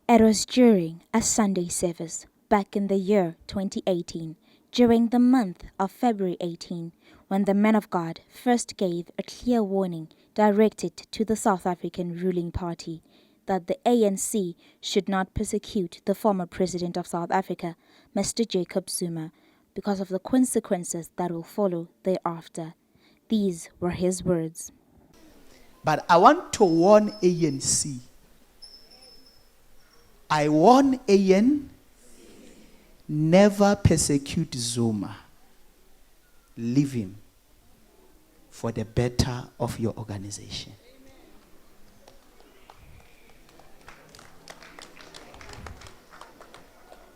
It was during a Sunday service back in the year 2018, during the month of February 18, when the man of God first gave a clear warning directed to the South African ruling party that the ANC should not persecute the former president of South Africa, Mr. Jacob Zuma, because of the consequences that will follow thereafter. These were his words. But I want to warn ANC. I warn ANC, never persecute Zuma. Leave him for the better of your organization.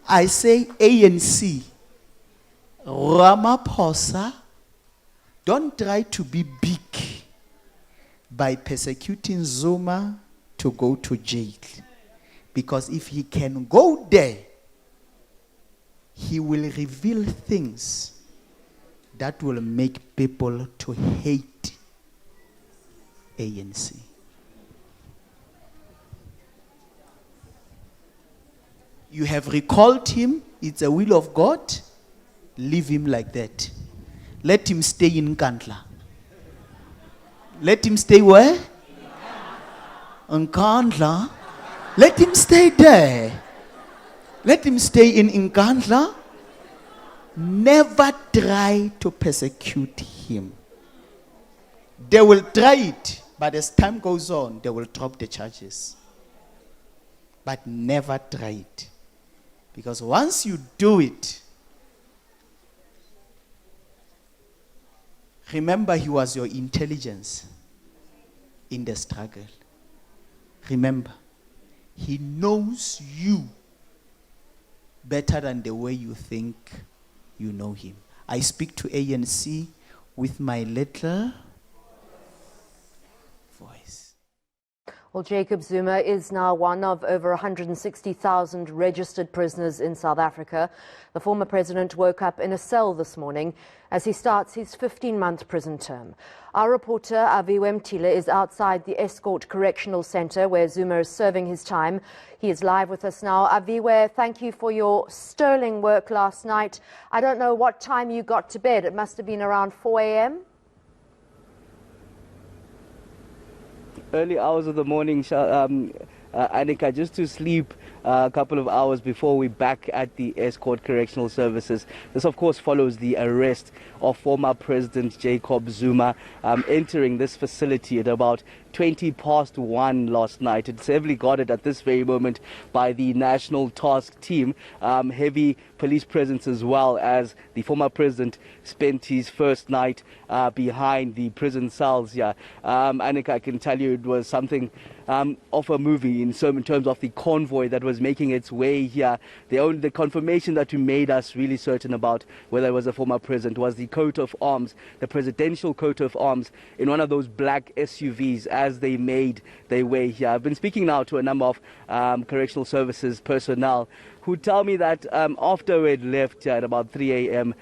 I say ANC, Ramaphosa, don't try to be big by persecuting Zuma to go to jail. Because if he can go there, he will reveal things that will make people to hate ANC. You have recalled him. It's a will of God. Leave him like that. Let him stay in Nkandla. Let him stay where? In Nkandla. Let him stay there. Let him stay in Nkandla. Never try to persecute him. They will try it, but as time goes on, they will drop the charges. But never try it. Because once you do it, remember he was your intelligence in the struggle. Remember, he knows you better than the way you think you know him. I speak to ANC with my little voice. Well, Jacob Zuma is now one of over 160,000 registered prisoners in South Africa. The former president woke up in a cell this morning as he starts his 15-month prison term. Our reporter, Wept, is outside the Escort Correctional Centre where Zuma is serving his time. He is live with us now. Aviwe, thank you for your sterling work last night. I don't know what time you got to bed. It must have been around 4 a.m.? Early hours of the morning, Annika, just to sleep a couple of hours before we're back at the Escort Correctional Services. This, of course, follows the arrest of former President Jacob Zuma, entering this facility at about 20 past 1 last night. It's heavily guarded at this very moment by the National Task Team. Heavy police presence as well, as the former president spent his first night behind the prison cells here. Annika, I can tell you it was something of a movie in terms of the convoy that was making its way here. The confirmation that we made us really certain about whether it was a former president was the coat of arms, the presidential coat of arms, in one of those black SUVs as they made their way here. I've been speaking now to a number of correctional services personnel who tell me that after we had left here at about 3 a.m.,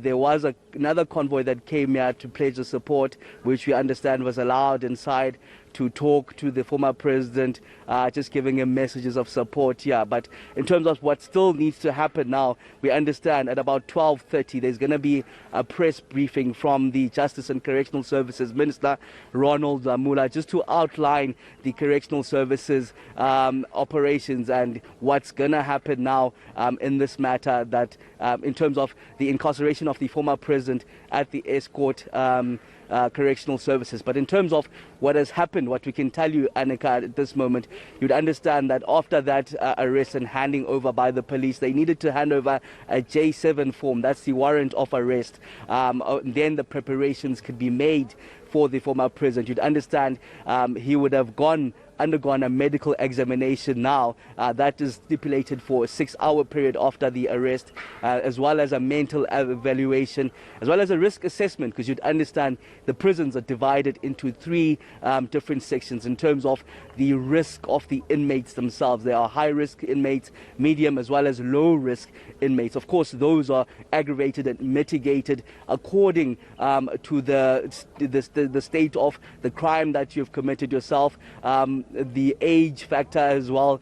there was another convoy that came here to pledge the support, which we understand was allowed inside to talk to the former president, just giving him messages of support here. But in terms of what still needs to happen now, we understand at about 12:30 there's going to be a press briefing from the Justice and Correctional Services Minister, Ronald Mula, just to outline the Correctional Services operations and what's going to happen now in this matter, that in terms of the incarceration of the former president at the Escort Correctional Services. But in terms of what has happened, what we can tell you, Annika, at this moment, you'd understand that after that arrest and handing over by the police, they needed to hand over a J7 form. That's the warrant of arrest. Then the preparations could be made for the former president. You'd understand he would have undergone a medical examination now that is stipulated for a 6-hour period after the arrest, as well as a mental evaluation, as well as a risk assessment, because you'd understand the prisons are divided into 3 different sections in terms of the risk of the inmates themselves. There are high-risk inmates, medium, as well as low-risk inmates. Of course, those are aggravated and mitigated according to the state of the crime that you've committed yourself. the age factor as well,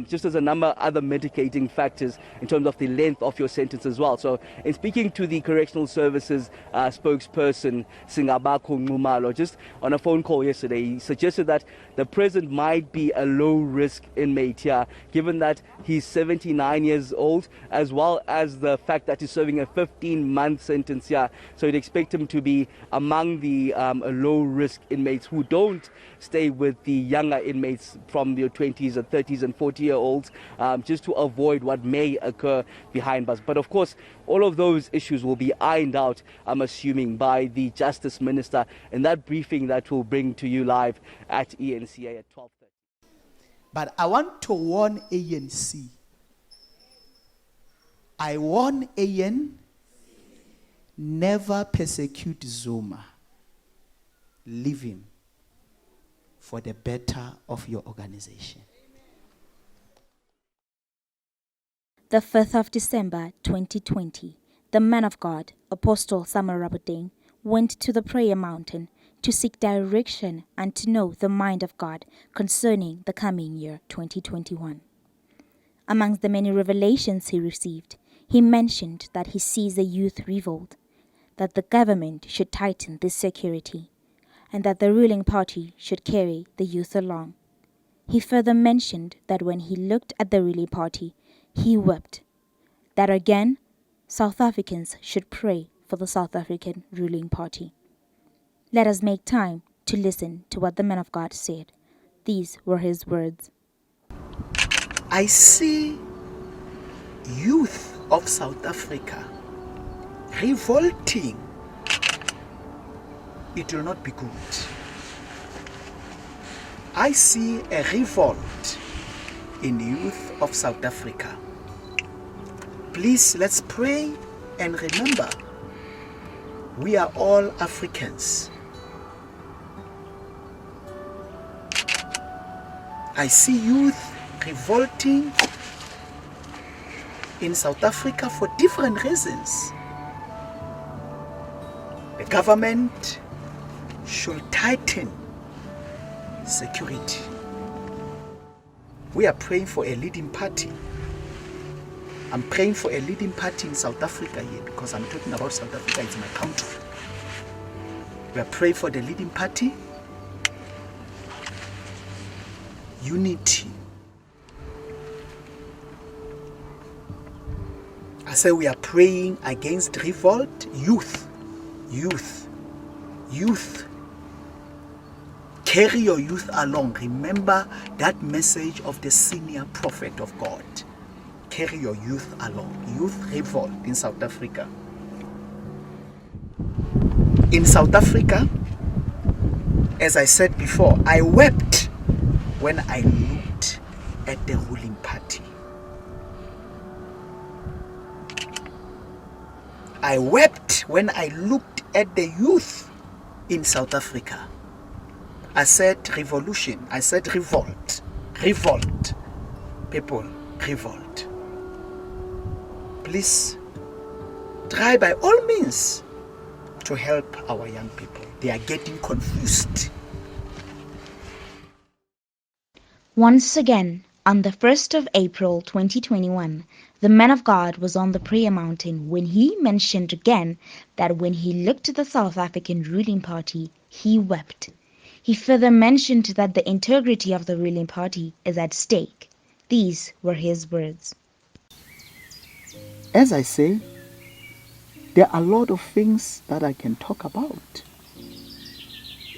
just as a number of other mitigating factors in terms of the length of your sentence as well. So in speaking to the Correctional Services spokesperson, Singabakho Ngumalo, just on a phone call yesterday, he suggested that the president might be a low-risk inmate here, given that he's 79 years old, as well as the fact that he's serving a 15-month sentence here. So you'd expect him to be among the low-risk inmates who don't stay with the younger inmates from your 20s and 30s and 40-year-olds, just to avoid what may occur behind bars. But of course, all of those issues will be ironed out, I'm assuming, by the Justice Minister in that briefing that we'll bring to you live at ENCA at 12:30. But I want to warn ANC. I warn AN, never persecute Zuma. Leave him for the better of your organization. The 5th of December 2020, the man of God, Apostle Samuel Raboteng, went to the prayer mountain to seek direction and to know the mind of God concerning the coming year 2021. Amongst the many revelations he received, he mentioned that he sees a youth revolt, that the government should tighten this security, and that the ruling party should carry the youth along. He further mentioned that when he looked at the ruling party, he wept. That again, South Africans should pray for the South African ruling party. Let us make time to listen to what the man of God said. These were his words. I see youth of South Africa revolting. It will not be good. I see a revolt in youth of South Africa. Please, let's pray and remember, we are all Africans. I see youth revolting in South Africa for different reasons. The government should tighten security. We are praying for a leading party. I'm praying for a leading party in South Africa here because I'm talking about South Africa, it's my country. We are praying for the leading party. Unity. I say we are praying against revolt. Youth. Carry your youth along. Remember that message of the senior prophet of God. Carry your youth along. Youth revolt in South Africa. In South Africa, as I said before, I wept when I looked at the ruling party. I wept when I looked at the youth in South Africa. I said revolution. I said revolt. Revolt. People, revolt. Please try by all means to help our young people. They are getting confused. Once again, on the 1st of April 2021, the man of God was on the prayer mountain when he mentioned again that when he looked at the South African ruling party, he wept. He further mentioned that the integrity of the ruling party is at stake. These were his words. As I say, there are a lot of things that I can talk about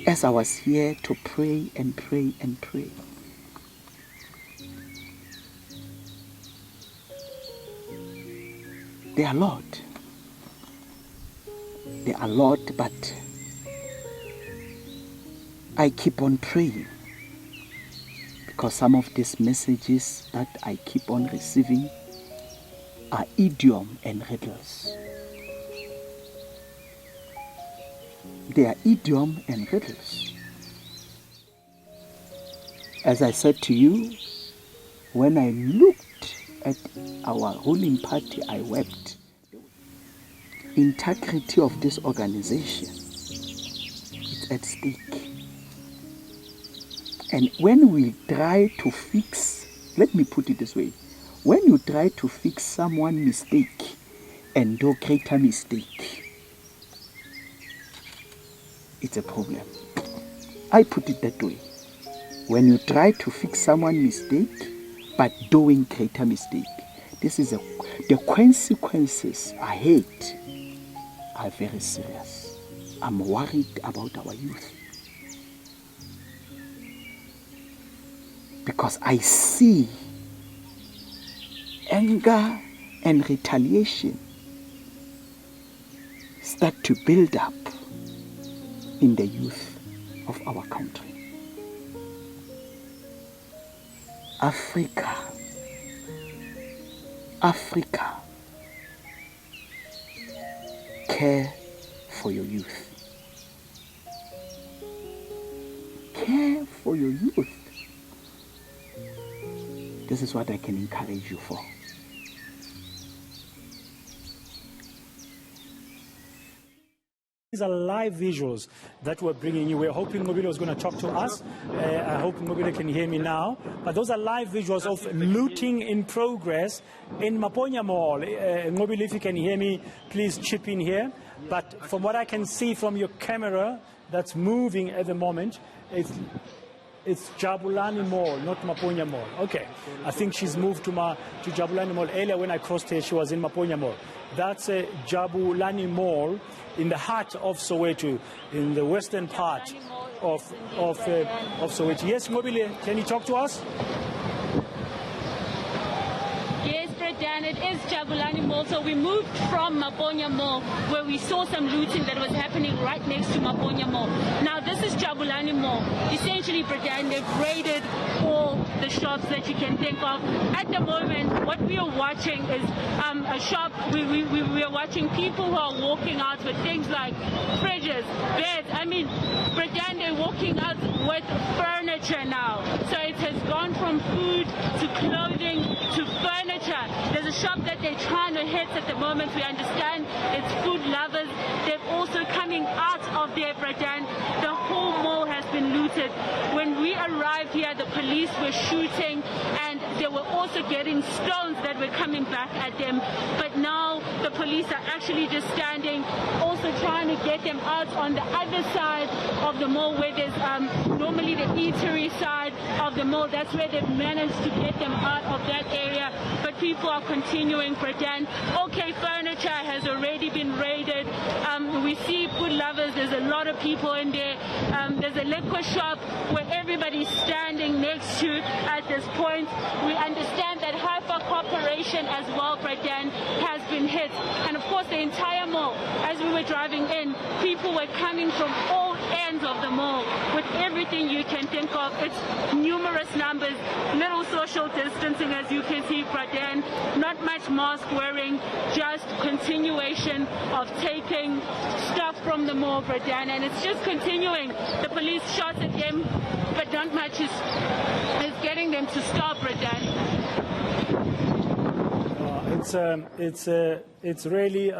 as I was here to pray and pray and pray. There are a lot. There are a lot, but I keep on praying because some of these messages that I keep on receiving are idiom and riddles. They are idiom and riddles. As I said to you, when I looked at our ruling party, I wept. Integrity of this organization is at stake. And when we try to fix, let me put it this way, when you try to fix someone's mistake and do greater mistake, it's a problem. I put it that way. When you try to fix someone's mistake but doing greater mistake, the consequences ahead are very serious. I'm worried about our youth. Because I see anger and retaliation start to build up in the youth of our country. Africa, care for your youth. Care for your youth. This is what I can encourage you for. These are live visuals that we're bringing you. We're hoping Ngobile was going to talk to us. I hope Ngobile can hear me now. But those are live visuals of looting in progress in Maponya Mall. Ngobile, if you can hear me, please chip in here. But from what I can see from your camera that's moving at the moment, it's Jabulani Mall, not Maponya Mall. Okay, I think she's moved to Jabulani Mall. Earlier when I crossed her, she was in Maponya Mall. That's Jabulani Mall in the heart of Soweto, in the western part of Soweto. Yes, Mobile, can you talk to us? Yes, Dan, it is Jabulani Mall. So we moved from Maponya Mall, where we saw some looting that was happening right next to Maponya Mall. Now this is Jabulani Mall. Essentially, Dan, they've raided all the shops that you can think of. At the moment, what we are watching is a shop. We are watching people who are walking out with things like fridges, beds. I mean, Dan, they're walking out with furniture now. So it has gone from food to clothing to furniture. There's a shop that they're trying to hit at the moment. We understand it's food lovers. They're also coming out of their Dan. The whole mall has been looted. When we arrived here, the police were shooting and they were also getting stones that were coming back at them. But now the police are actually just standing, also trying to get them out on the other side of the mall where there's normally the eatery side of the mall. That's where they've managed to get them out of that area. But people are continuing for Dan. OK Furniture has already been raided. We see food lovers. There's a lot of people in there. There's a liquor shop where everybody's standing next to at this point. We understand that Hyper Corporation as well, Dan, has been hit. And of course, the entire mall, as we were driving in, people were coming from all ends of the mall with everything you can think of. It's numerous numbers, little social distancing, as you can see, Dan, not much mask wearing, just continuation of taking stuff from the mall, Dan, and it's just continuing. The police shot at them, but not much is getting them to stop, Dan. It's really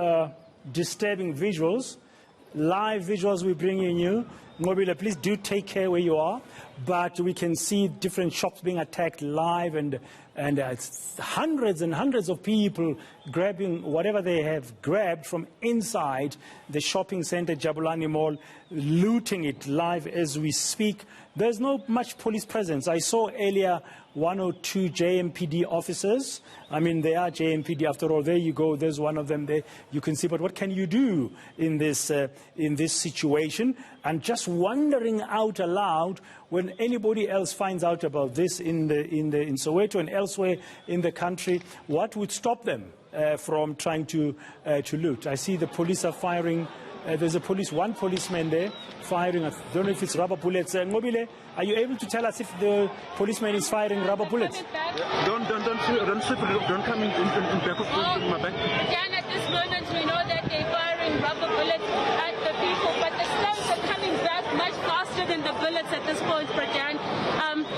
disturbing visuals, live visuals we're bringing you. Mobile, please do take care where you are. But we can see different shops being attacked live, and it's hundreds and hundreds of people grabbing whatever they have grabbed from inside the shopping center, Jabulani Mall, looting it live as we speak. There's not much police presence. I saw earlier 1 or 2 JMPD officers. I mean, they are JMPD after all. There you go. There's one of them there. You can see. But what can you do in this situation? And just wondering out aloud, when anybody else finds out about this in Soweto and elsewhere in the country, what would stop them from trying to loot? I see the police are firing. There's one policeman there firing. I don't know if it's rubber bullets. Ngobile, are you able to tell us if the policeman is firing rubber bullets? Don't come in back of my back. Again, at this moment, we know that they're firing throwing rubber bullets at the people, but the stones are coming back much faster than the bullets at this point, Pradan.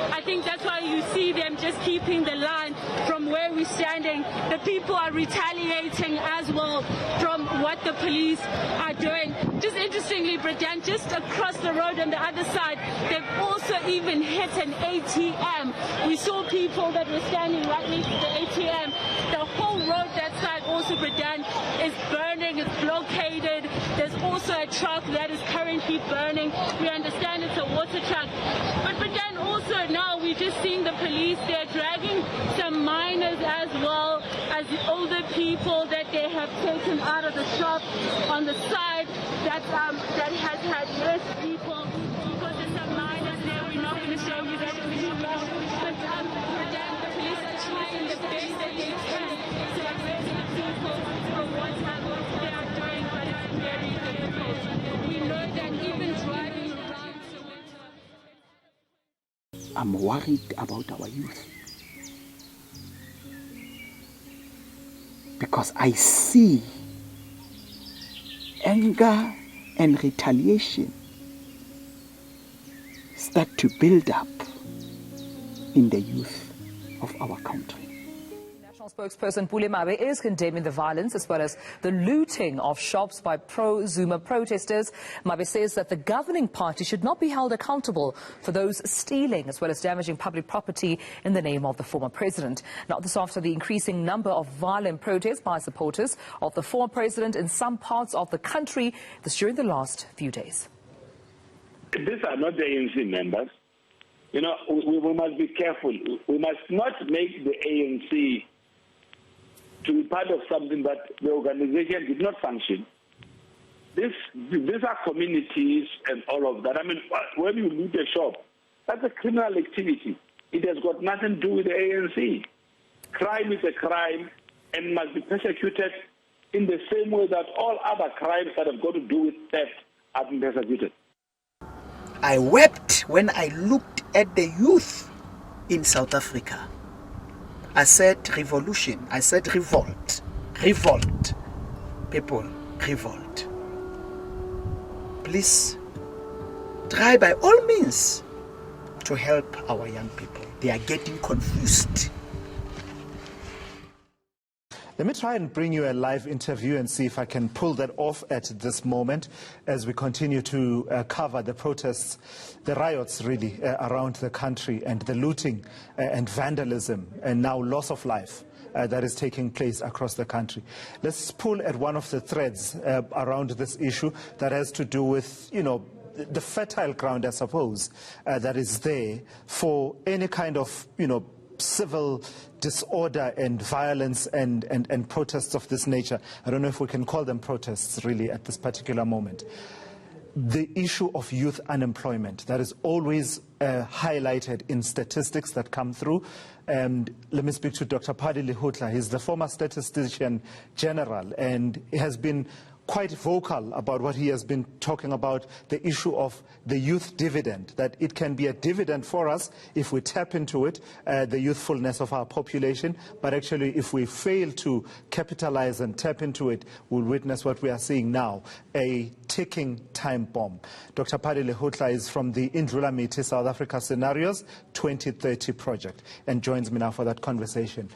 I think that's why you see them just keeping the line from where we're standing. The people are retaliating as well from what the police are doing. Just interestingly, Pradan, just across the road on the other side, they've also even hit an ATM. We saw people that were standing right next to the ATM. The whole road that side also, Pradan, is burning, it's blockaded. There's also a truck that is currently burning. We understand it's a water truck. But Pradan, also now we're just seeing the police, they're dragging some minors as well as the older people that they have taken out of the shop on the side that has had less people, because there's some minors there. We're not going to show you that but Pradan, the police are trying the best that they can to address the people from what they are doing, but it's very difficult. We know that even driving around Soweto. I'm worried about our youth, because I see anger and retaliation start to build up in the youth of our country. National spokesperson Pule Mabe is condemning the violence as well as the looting of shops by pro-Zuma protesters. Mabe says that the governing party should not be held accountable for those stealing as well as damaging public property in the name of the former president. Now, this after the increasing number of violent protests by supporters of the former president in some parts of the country, this during the last few days. These are not the ANC members. You know, we must be careful. We must not make the ANC to be part of something that the organization did not function. These are communities and all of that. I mean, when you loot a shop, that's a criminal activity. It has got nothing to do with the ANC. Crime is a crime and must be persecuted in the same way that all other crimes that have got to do with theft have been persecuted. I wept when I looked at the youth in South Africa. I said revolution. I said revolt. Revolt. People, revolt. Please try by all means to help our young people. They are getting confused. Let me try and bring you a live interview and see if I can pull that off at this moment as we continue to cover the protests, the riots really around the country, and the looting and vandalism and now loss of life that is taking place across the country. Let's pull at one of the threads around this issue that has to do with, you know, the fertile ground, I suppose, that is there for any kind of, you know, civil disorder and violence and protests of this nature. I don't know if we can call them protests really at this particular moment. The issue of youth unemployment, that is always highlighted in statistics that come through. And let me speak to Dr. Paddy Lehutla. He's the former statistician general, and he has been quite vocal about what he has been talking about, the issue of the youth dividend, that it can be a dividend for us if we tap into it, the youthfulness of our population, but actually if we fail to capitalize and tap into it, we'll witness what we are seeing now, a ticking time bomb. Dr. Paddy Lehutla is from the Indrula Miti South Africa Scenarios 2030 project and joins me now for that conversation.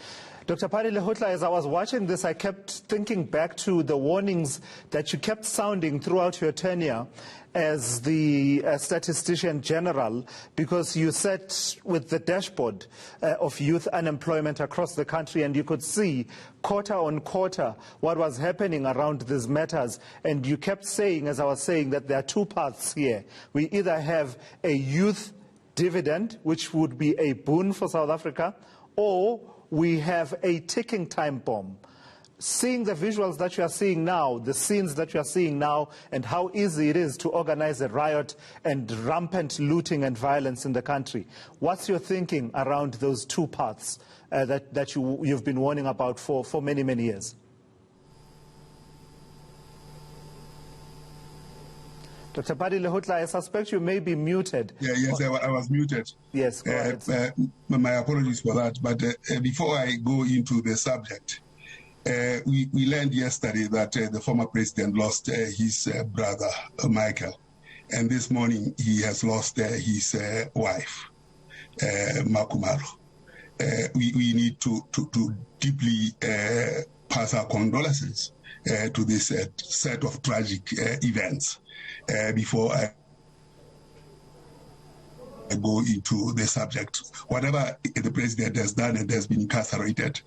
Dr. Paddy Lehutla, as I was watching this, I kept thinking back to the warnings that you kept sounding throughout your tenure as the statistician general, because you sat with the dashboard of youth unemployment across the country, and you could see quarter on quarter what was happening around these matters. And you kept saying, as I was saying, that there are two paths here. We either have a youth dividend, which would be a boon for South Africa, or we have a ticking time bomb. Seeing the visuals that you are seeing now, the scenes that you are seeing now, and how easy it is to organize a riot and rampant looting and violence in the country, what's your thinking around those two paths that you've been warning about for many, many years? Dr. Paddy Lehutla, I suspect you may be muted. Yeah, yes, I was muted. Yes, go ahead. My apologies for that. But before I go into the subject, We learned yesterday that the former president lost his brother, Michael. And this morning he has lost his wife, Makumalo. We need to deeply pass our condolences to this set of tragic events before I go into the subject. Whatever the president has done and has been incarcerated,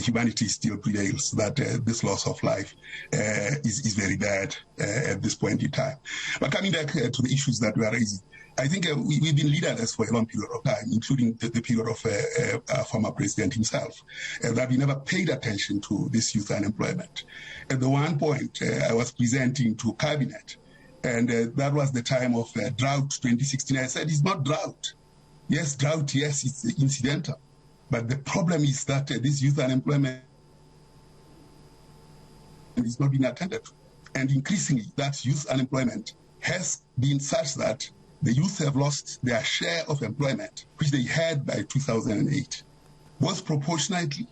humanity still prevails. That this loss of life is very bad at this point in time. But coming back to the issues that we are raising, I think we've been leaderless for a long period of time, including the period of our former president himself, that we never paid attention to this youth unemployment. At the one point, I was presenting to cabinet, and that was the time of drought 2016. I said, it's not drought. Yes, drought, yes, it's incidental. But the problem is that this youth unemployment is not being attended to. And increasingly, that youth unemployment has been such that the youth have lost their share of employment, which they had by 2008, both proportionately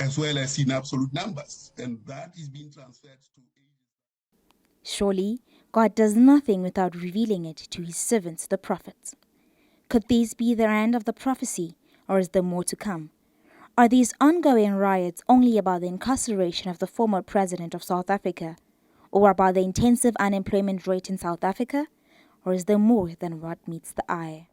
as well as in absolute numbers. And that is being transferred to... Surely, God does nothing without revealing it to his servants, the prophets. Could this be the end of the prophecy, or is there more to come? Are these ongoing riots only about the incarceration of the former president of South Africa, or about the intensive unemployment rate in South Africa, or is there more than what meets the eye?